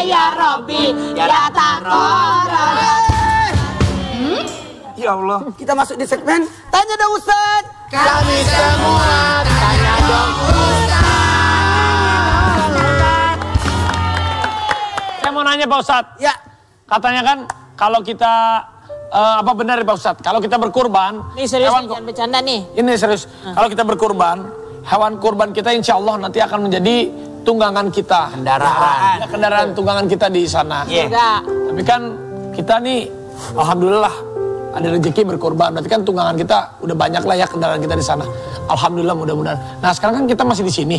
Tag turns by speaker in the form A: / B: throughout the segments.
A: ya Rabbi ya taqarrab.
B: Ya Allah.
C: Kita masuk di segmen Tanya Dong Ustaz.
A: Kami semua tanya dong Ustaz.
D: Saya mau nanya Pak Ustadz.
C: Ya.
D: Katanya kan kalau kita apa benar ya Pak Ustadz? Kalau kita berkurban,
E: ini serius nih, jangan bercanda nih.
D: Ini serius. Kalau kita berkurban, hewan kurban kita insya Allah nanti akan menjadi tunggangan kita.
B: Kendaraan.
D: Ya, kendaraan tunggangan kita di sana.
E: Iya.
D: Tapi kan kita nih, alhamdulillah ada rezeki berkurban. Berarti kan tunggangan kita udah banyak lah ya kendaraan kita di sana. Alhamdulillah mudah-mudahan. Nah sekarang kan kita masih di sini.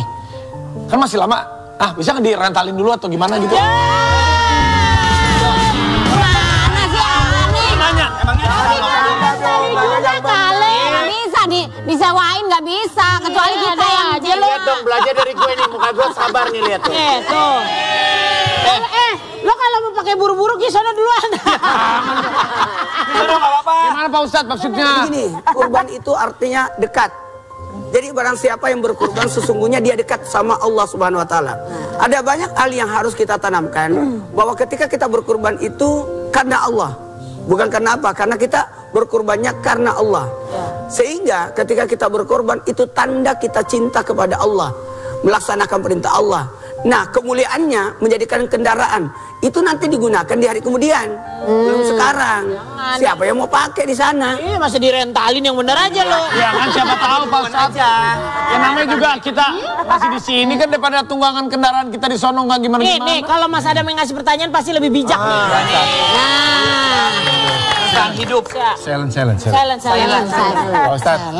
D: Kan masih lama. Ah bisa nggak direntalin dulu atau gimana gitu?
F: Disewain nggak bisa, kecuali kita yang aja.
A: Lihat dong, belajar dari gue nih, muka gue sabar nih, lihat tuh.
E: Tuh. Lo kalau mau pakai buru-buru ke sana duluan.
D: Udah nggak apa-apa. Gimana Pak Ustadz maksudnya?
C: Begini, kurban itu artinya dekat. Jadi barang siapa yang berkurban sesungguhnya dia dekat sama Allah Subhanahu wa taala. Ada banyak hal yang harus kita tanamkan bahwa ketika kita berkurban itu karena Allah. Bukan karena apa? Karena kita berkurbannya karena Allah. Sehingga ketika kita berkorban itu tanda kita cinta kepada Allah, melaksanakan perintah Allah. Nah kemuliaannya menjadikan kendaraan itu nanti digunakan di hari kemudian, belum sekarang. Siapa yang mau pakai di sana?
E: Iya masih direntalin yang bener aja lo.
D: Ya kan siapa tahu Pak Ustadz. Ya namanya juga kita masih di sini kan daripada tunggangan kendaraan kita di sono nggak gimana-gimana.
E: Nih kalau Mas Adam yang ngasih pertanyaan pasti lebih bijak nih.
B: Hidup.
G: Silent.
F: Pak
G: Ustadz,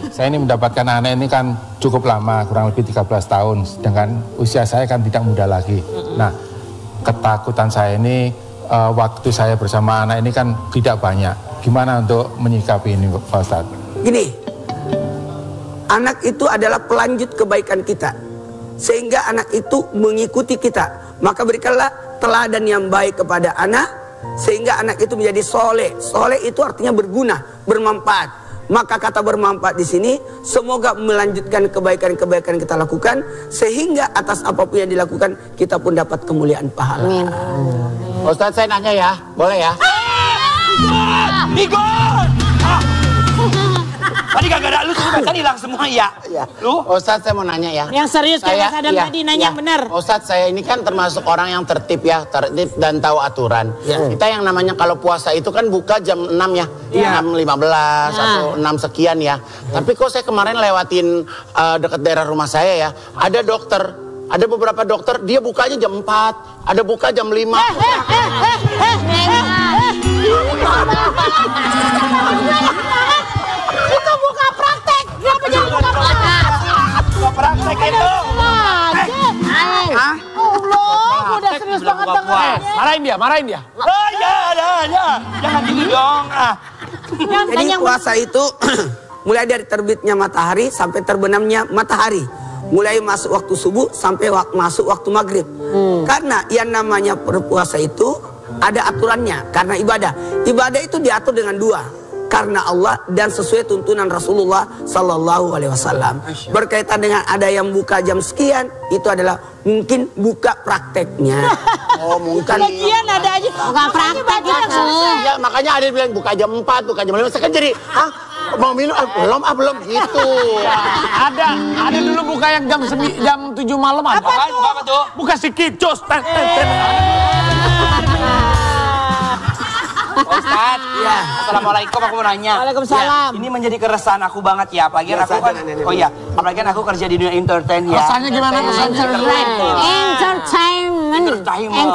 G: saya ini mendapatkan anak ini kan cukup lama, kurang lebih 13 tahun. Sedangkan usia saya kan tidak muda lagi. Nah, ketakutan saya ini, waktu saya bersama anak ini kan tidak banyak. Gimana untuk menyikapi ini Pak Ustadz?
C: Gini, anak itu adalah pelanjut kebaikan kita. Sehingga anak itu mengikuti kita. Maka berikanlah teladan yang baik kepada anak. Sehingga anak itu menjadi soleh. Soleh itu artinya berguna, bermanfaat. Maka kata bermanfaat di sini semoga melanjutkan kebaikan-kebaikan kita lakukan sehingga atas apapun yang dilakukan kita pun dapat kemuliaan pahala.
A: Ustadz saya nanya ya, boleh ya?
B: Igun! Tadi kagak ada lu baca hilang semua ya. Lu?
A: Ustadz saya mau nanya ya.
E: Yang serius kayak Mas Adam tadi nanya yang benar.
A: Ustadz saya ini kan termasuk orang yang tertib ya, tertib dan tahu aturan. Kita yang namanya kalau puasa itu kan buka jam 6 ya. 6.15 atau 6 sekian ya. Tapi kok saya kemarin lewatin dekat daerah rumah saya ya, ada dokter, ada beberapa dokter dia bukanya jam 4, ada buka jam 5.
E: Itu buka praktek. Kenapa jadi buka praktek?
B: Buka praktek itu.
E: Allah, udah serius banget dengarnya.
D: Marahin dia.
B: Oh ya. Jangan gitu dong.
C: Jadi puasa itu mulai dari terbitnya matahari sampai terbenamnya matahari. Mulai masuk waktu subuh sampai masuk waktu maghrib. Karena yang namanya berpuasa itu ada aturannya. Karena ibadah. Ibadah itu diatur dengan dua. Karena Allah dan sesuai tuntunan Rasulullah Sallallahu Alaihi Wasallam. Berkaitan dengan ada yang buka jam sekian, itu adalah mungkin buka prakteknya.
A: Oh mungkin.
E: Lagian ada aja
F: buka praktek itu.
A: Ya makanya ada yang bilang buka jam 4, buka jam 5. Saya kan jadi, mau minum? Belum gitu.
D: Ada dulu buka yang jam 7 malam ada.
B: Apa tuh?
D: Buka si kicos.
B: Ustaz, Assalamualaikum, aku mau nanya.
E: Waalaikumsalam.
B: Ini menjadi keresahan aku banget ya, apalagi aku kan, apalagi kan aku kerja di dunia entertain ya.
D: Rasanya gimana?
F: Entertainment.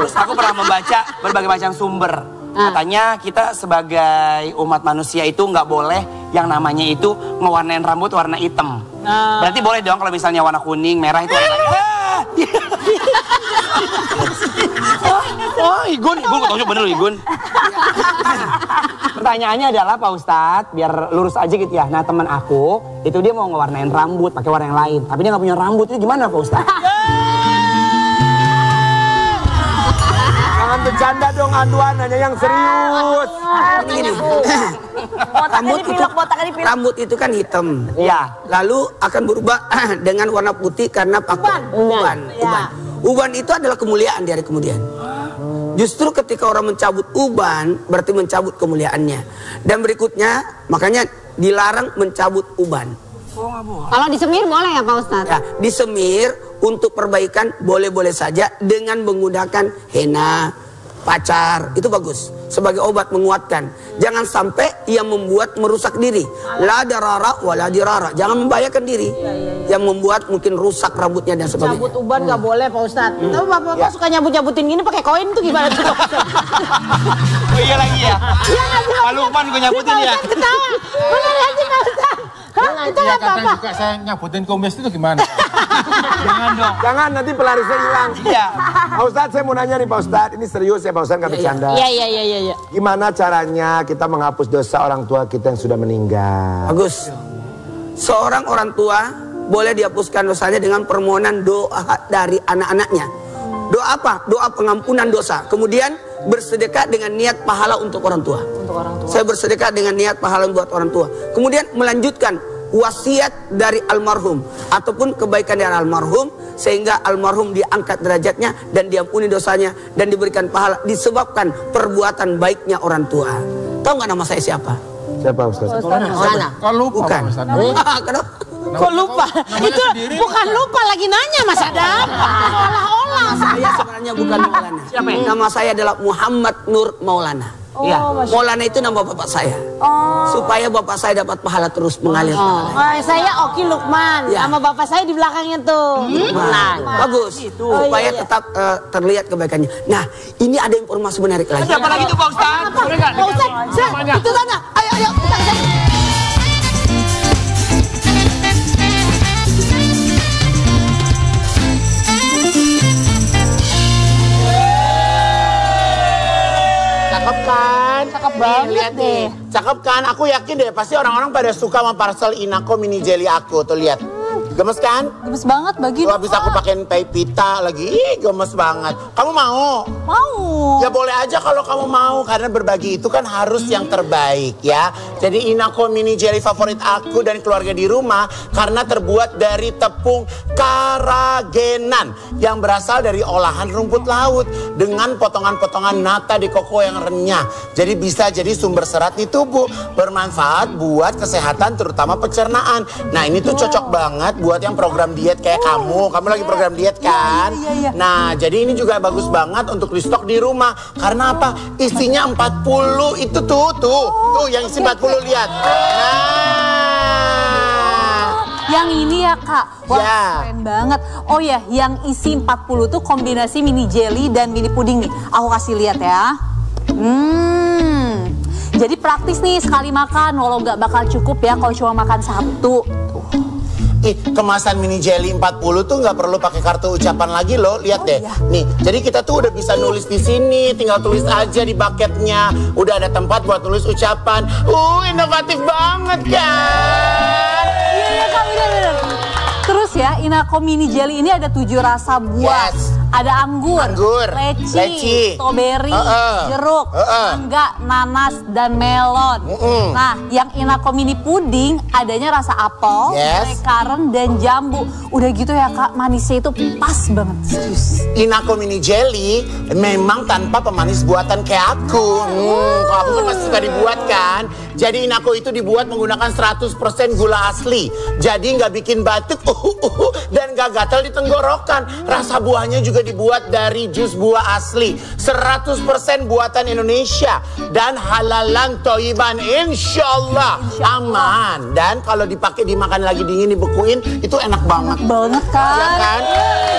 B: Terus aku pernah membaca berbagai macam sumber. Katanya kita sebagai umat manusia itu nggak boleh yang namanya itu ngewarnain rambut warna hitam. Berarti boleh dong kalau misalnya warna kuning, merah itu Igun gak tau bener loh Igun. Pertanyaannya adalah Pak Ustadz, biar lurus aja gitu ya. Nah teman aku, itu dia mau ngewarnain rambut pakai warna yang lain. Tapi dia gak punya rambut, itu gimana Pak Ustadz?
D: Jangan bercanda dong Anduan, nanya yang serius.
C: Rambut itu kan hitam.
B: Iya.
C: Lalu akan berubah dengan warna putih karena pakai uban. Uban itu adalah kemuliaan di hari kemudian. Justru ketika orang mencabut uban, berarti mencabut kemuliaannya. Dan berikutnya, makanya dilarang mencabut uban.
F: Kalau disemir boleh ya Pak Ustadz?
C: Ya, disemir untuk perbaikan boleh-boleh saja dengan menggunakan henna, pacar, itu bagus. Sebagai obat menguatkan. Jangan sampai ia membuat merusak diri. La darara wa la dirara. Jangan membahayakan diri. Yang membuat mungkin rusak rambutnya dan sebagainya.
E: Cabut uban nggak boleh Pak Ustadz. Tapi bapak suka nyabut-nyabutin gini pakai koin tuh gimana tuh?
B: Oh iya lagi ya? Pak Lukman gue nyabutin ya?
E: Ketawa. Bener ya sih Pak Ustadz? Hah? Itu
G: Ya
E: apa-apa?
G: kadang juga saya nyabutin kumis itu gimana?
B: Jangan dong.
H: Jangan, nanti pelarisnya hilang.
B: Iya.
H: Pak Ustadz, saya mau nanya nih Pak Ustadz. Ini serius ya Pak Ustadz, nggak bercanda.
E: Iya.
H: Gimana caranya kita menghapus dosa orang tua kita yang sudah meninggal?
C: Bagus. Seorang orang tua boleh dihapuskan dosanya dengan permohonan doa dari anak-anaknya. Doa apa? Doa pengampunan dosa. Kemudian bersedekah dengan niat pahala untuk orang tua. Saya bersedekah dengan niat pahala buat orang tua. Kemudian melanjutkan wasiat dari almarhum ataupun kebaikan dari almarhum sehingga almarhum diangkat derajatnya dan diampuni dosanya dan diberikan pahala disebabkan perbuatan baiknya orang tua. Tahu nggak nama saya siapa?
H: Siapa Ustaz?
G: Kok lupa
C: Bukan.
G: Pak Ustadz?
C: Kenapa?
E: Kok lupa? Itu bukan lupa lagi nanya Mas Adam. Seolah-olah.
C: Saya sebenarnya bukan Maulana.
B: Siapa ya?
C: Nama saya adalah Muhammad Nur Maulana.
B: Iya.
C: Maulana itu nama bapak saya. Supaya bapak saya dapat pahala terus mengalir.
E: Saya Oki Lukman.
C: Ya.
E: Sama bapak saya di belakangnya tuh.
C: Nah, bagus. Supaya tetap terlihat kebaikannya. Nah, ini ada informasi menarik lagi.
B: Siapa lagi tuh Pak Ustadz?
E: Pak Ustadz, itu tanda. Ayo.
A: Cakep kan?
E: Cakep banget
A: Lihat nih. Cakep kan? Aku yakin deh pasti orang-orang pada suka sama parcel Inako mini jelly aku. Tuh lihat. Gemes kan?
F: Gemes banget bagi.
A: Tuh habis aku pakein pita lagi. Ih, gemes banget. Kamu mau?
F: Mau.
A: Ya boleh aja kalau kamu mau. Karena berbagi itu kan harus yang terbaik ya. Jadi Inako mini jelly favorit aku dan keluarga di rumah. Karena terbuat dari tepung karagenan. Yang berasal dari olahan rumput laut. Dengan potongan-potongan nata di koko yang renyah. Jadi bisa jadi sumber serat di tubuh. Bermanfaat buat kesehatan terutama pencernaan. Nah ini tuh cocok banget buat yang program diet kayak kamu. Kamu lagi program diet kan?
F: Iya.
A: Nah, jadi ini juga bagus banget untuk di stok di rumah. Karena apa? Isinya 40 itu tuh yang isi 40 lihat. Nah.
F: Yang ini ya Kak, wah
A: Ya.
F: keren banget. Oh ya, yang isi 40 tuh kombinasi mini jelly dan mini puding nih. Aku kasih lihat ya. Jadi praktis nih sekali makan, walau nggak bakal cukup ya kalau cuma makan satu.
A: Kemasan mini jelly 40 tuh nggak perlu pakai kartu ucapan lagi loh. Lihat deh.
F: Iya.
A: Nih, jadi kita tuh udah bisa nulis di sini, tinggal tulis aja di bucketnya. Udah ada tempat buat tulis ucapan. Inovatif banget kan?
F: Iya Kak, bener. Terus ya, Inako mini jelly ini ada 7 rasa buah.
A: Yes.
F: Ada anggur,
A: leci,
F: strawberry, jeruk, mangga, nanas, dan melon. Nah, yang Inako mini puding adanya rasa apel, blackcurrant, dan jambu. Udah gitu ya Kak, manisnya itu pas banget, serius.
A: Inako mini jelly memang tanpa pemanis buatan kayak aku. Kalau aku kan masih suka dibuat kan. Jadi Inako itu dibuat menggunakan 100% gula asli. Jadi nggak bikin batuk dan nggak gatal di tenggorokan. Rasa buahnya juga dibuat dari jus buah asli. 100% buatan Indonesia dan halalan toiban, insyaallah aman. Dan kalau dipakai dimakan lagi dingin dibekuin itu enak banget.
F: Banget kan?
A: Ya kan?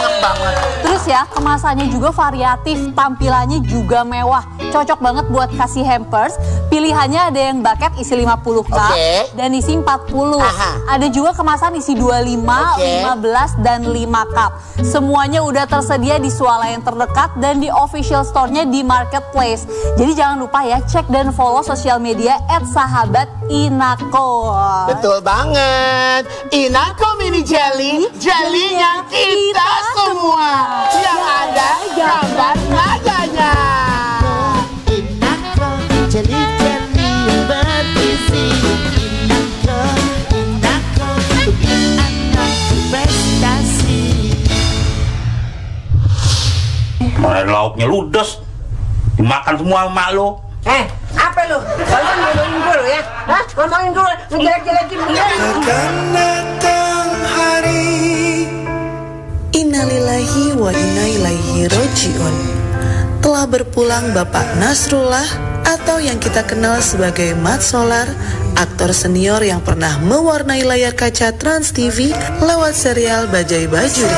A: Enak banget.
F: Terus ya, kemasannya juga variatif, tampilannya juga mewah. Cocok banget buat kasih hampers. Pilihannya ada yang bucket isi 50 cup dan isi 40. Ada juga kemasan isi 25, 15 dan 5 cup. Semuanya udah tersedia di swalayan terdekat dan di official store-nya di marketplace. Jadi jangan lupa ya, cek dan follow sosial media @sahabatinako.
A: Betul banget. Inako mini jelly, jellynya kita semua. Yang ada gambar naganya.
I: Inako jelly yang berisi. Inako untuk anak prestasi.
J: Mana lauknya ludes. Dimakan semua emak lo.
K: Apa lu? Kalian ngomongin dulu ya? Hah? Ngomongin dulu, ngejelek-jelekin begini.
L: Akan datang hari. Innalillahi wa inna ilaihi roji'un. Telah berpulang Bapak Nasrullah atau yang kita kenal sebagai Mat Solar, aktor senior yang pernah mewarnai layar kaca Trans TV lewat serial Bajai Bajuri.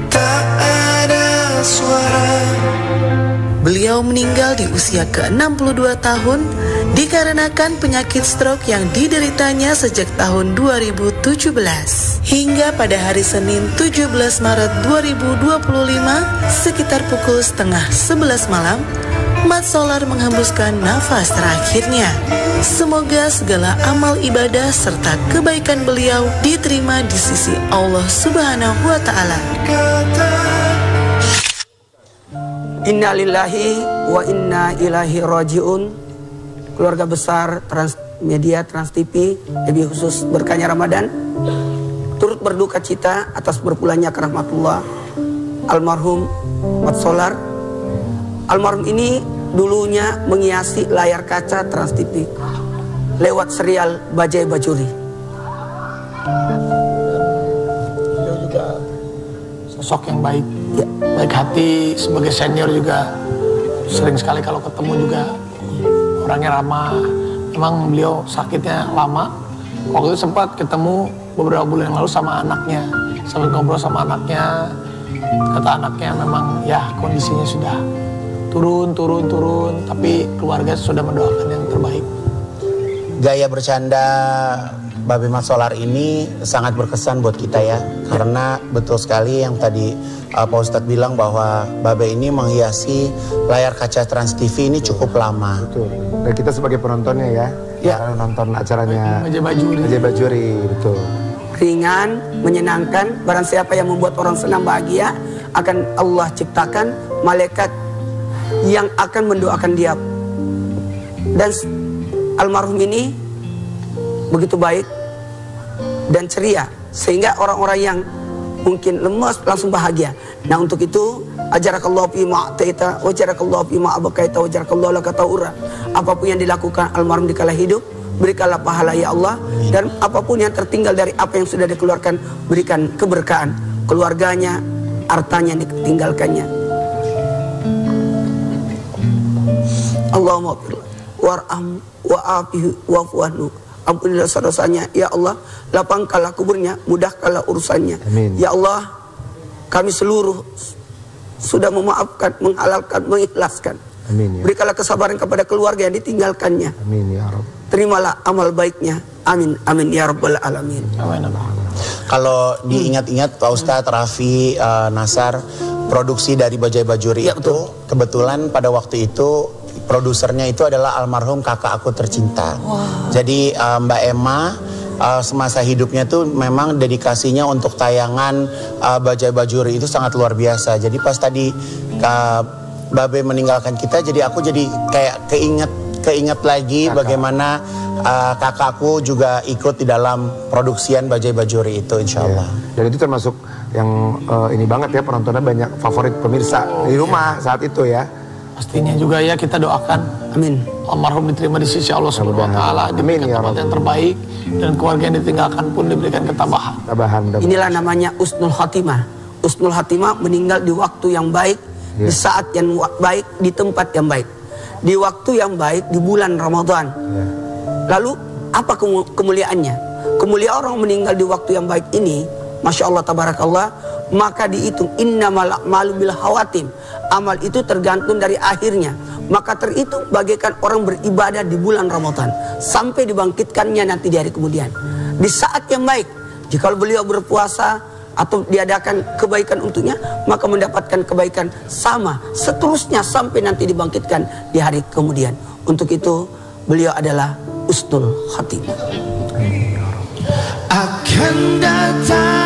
L: Tak ada suara. Beliau meninggal di usia ke-62 tahun dikarenakan penyakit stroke yang dideritanya sejak tahun 2017. Hingga pada hari Senin 17 Maret 2025 sekitar pukul 10:30 malam, Mat Solar menghembuskan nafas terakhirnya. Semoga segala amal ibadah serta kebaikan beliau diterima di sisi Allah Subhanahu wa Ta'ala.
C: Innalillahi wa inna ilaihi raji'un. Keluarga besar Transmedia Trans TV, lebih khusus berkahnya Ramadan, turut berduka cita atas berpulangnya ke rahmatullah almarhum Mat Solar. Almarhum ini dulunya menghiasi layar kaca Trans TV lewat serial Bajai Bajuri.
D: Beliau juga sosok yang baik, baik hati, sebagai senior juga sering sekali kalau ketemu juga orangnya ramah. Memang beliau sakitnya lama. Waktu itu sempat ketemu beberapa bulan yang lalu sama anaknya, sempat ngobrol sama anaknya. Kata anaknya memang ya kondisinya sudah turun, tapi keluarga sudah mendoakan yang terbaik.
A: Gaya bercanda Babe Mat Solar ini sangat berkesan buat kita ya, karena betul sekali yang tadi Pak Ustadz bilang bahwa Babe ini menghiasi layar kaca Trans TV ini cukup lama.
H: Betul. Dan kita sebagai penontonnya ya, karena nonton acaranya Bajai Bajuri, betul.
C: Ringan, menyenangkan, barang siapa yang membuat orang senang bahagia akan Allah ciptakan malaikat yang akan mendoakan dia. Dan almarhum ini begitu baik dan ceria sehingga orang-orang yang mungkin lemas langsung bahagia. Nah, untuk itu ajarakallahu fi ma'taita wa ajarakallahu fi ma'abakaita wa ajarakallahu laka ta'ura. Apapun yang dilakukan almarhum di kala hidup, berikanlah pahala ya Allah. Dan apapun yang tertinggal dari apa yang sudah dikeluarkan, berikan keberkahan keluarganya, hartanya yang ditinggalkannya. Allahumma warham wa'afihi wa'fu'anhu. Ampunilah dosanya ya Allah, lapangkanlah kuburnya, mudahkanlah urusannya.
H: Amin.
C: Ya Allah, kami seluruh sudah memaafkan, menghalalkan, mengikhlaskan.
H: Amin ya.
C: Berikanlah kesabaran kepada keluarga yang ditinggalkannya.
H: Amin ya Rabb.
C: Terimalah amal baiknya. Amin, amin ya Rabbal Alamin.
A: Kalau diingat-ingat Pak Ustadz, Raffi, Nasar, produksi dari Bajai Bajuri ya, itu betul. Kebetulan pada waktu itu produsernya itu adalah almarhum kakak aku tercinta. Wow. Jadi Mbak Emma semasa hidupnya tuh memang dedikasinya untuk tayangan Bajai Bajuri itu sangat luar biasa. Jadi pas tadi Babe meninggalkan kita, jadi aku jadi kayak keinget lagi bagaimana kakakku juga ikut di dalam produksian Bajai Bajuri itu, insya Allah.
H: Dan itu termasuk yang ini banget ya, penontonnya banyak favorit pemirsa di rumah saat itu ya.
D: Pastinya juga ya kita doakan,
C: amin,
D: almarhum diterima di sisi Allah Subhanahu wa Ta'ala, diberikan tempat yang terbaik, dan keluarga yang ditinggalkan pun diberikan ketabahan.
C: Inilah namanya Usnul Khatimah. Usnul Khatimah meninggal di waktu yang baik, di saat yang baik, di tempat yang baik, di waktu yang baik, di bulan Ramadan. Lalu apa kemuliaannya? Kemuliaan orang meninggal di waktu yang baik ini, Masya Allah Tabarakallah, maka dihitung innamal a'malu bil khawatim. Amal itu tergantung dari akhirnya. Maka terhitung bagaikan orang beribadah di bulan Ramadan sampai dibangkitkannya nanti di hari kemudian. Di saat yang baik, jika beliau berpuasa atau diadakan kebaikan untuknya, maka mendapatkan kebaikan sama seterusnya sampai nanti dibangkitkan di hari kemudian. Untuk itu beliau adalah Usnul Khatimah.
L: Akan datang